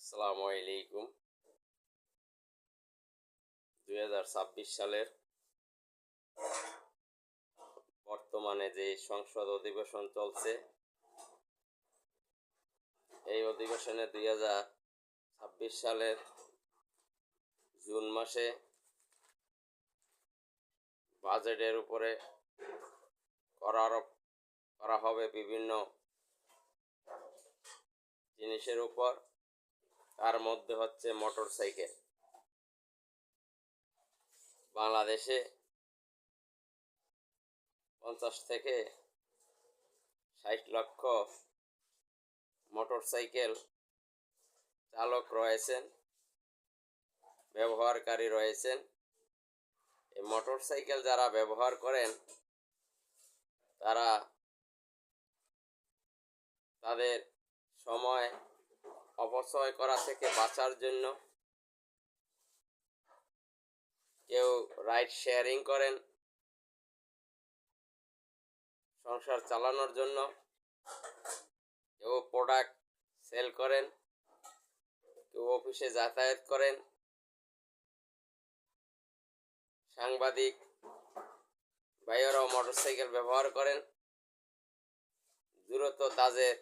আসসালামু আলাইকুম। 2026 সালের বর্তমানে যে সংসদ অধিবেশন চলছে, এই অধিবেশনে 2026 সালের জুন মাসে বাজেটের উপরে করা হবে বিভিন্ন জিনিসের উপর। তার মধ্যে হচ্ছে মোটরসাইকেল। বাংলাদেশে 50 থেকে 60 লক্ষ মোটরসাইকেল চালক রয়েছেন, ব্যবহারকারী রয়েছেন। এই মোটরসাইকেল যারা ব্যবহার করেন তারা তাদের সময় অপচয় করা থেকে বাঁচার জন্য কেউ রাইড শেয়ারিং করেন সংসার চালানোর জন্য, কেউ প্রোডাক্ট সেল করেন, কেউ অফিসে যাতায়াত করেন, সাংবাদিক ভাইয়েরাও মোটরসাইকেল ব্যবহার করেন দ্রুত তাদের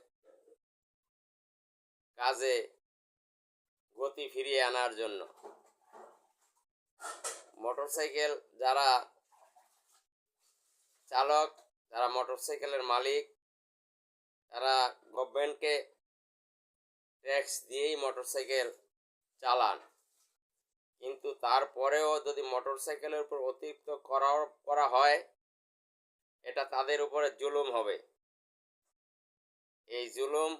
কাজে গতি ফিরিয়ে আনার জন্য। মোটরসাইকেল যারা চালক, যারা মোটরসাইকেলের মালিক, তারা গভর্নমেন্টকে ট্যাক্স দিয়েই মোটরসাইকেল চালান। কিন্তু তারপরেও যদি মোটরসাইকেলের উপর অতিরিক্ত করা হয়, এটা তাদের উপরে জুলুম হবে। এই জুলুম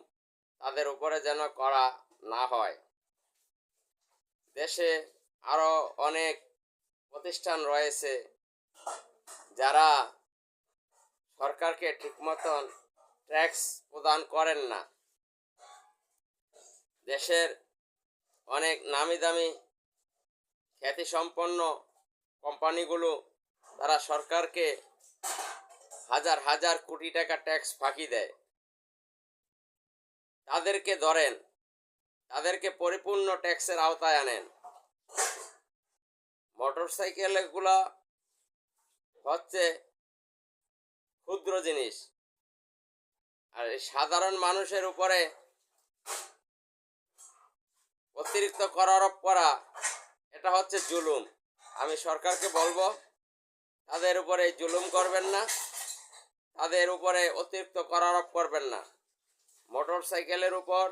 তাদের উপরে যেন করা না হয়। দেশে আরও অনেক প্রতিষ্ঠান রয়েছে যারা সরকারকে ঠিক মতন ট্যাক্স প্রদান করেন না। দেশের অনেক নামি দামি খ্যাতিসম্পন্ন কোম্পানিগুলো তারা সরকারকে হাজার হাজার কোটি টাকা ট্যাক্স ফাঁকি দেয়। তাদেরকে ধরেন, তাদেরকে পরিপূর্ণ ট্যাক্সের আওতায় আনেন। মোটরসাইকেলগুলো হচ্ছে ক্ষুদ্র জিনিস, আর সাধারণ মানুষের উপরে অতিরিক্ত কর আরোপ করা, এটা হচ্ছে জুলুম। আমি সরকারকে বলবো, তাদের উপরে জুলুম করবেন না, তাদের উপরে অতিরিক্ত কর আরোপ করবেন না। মোটরসাইকেলের উপর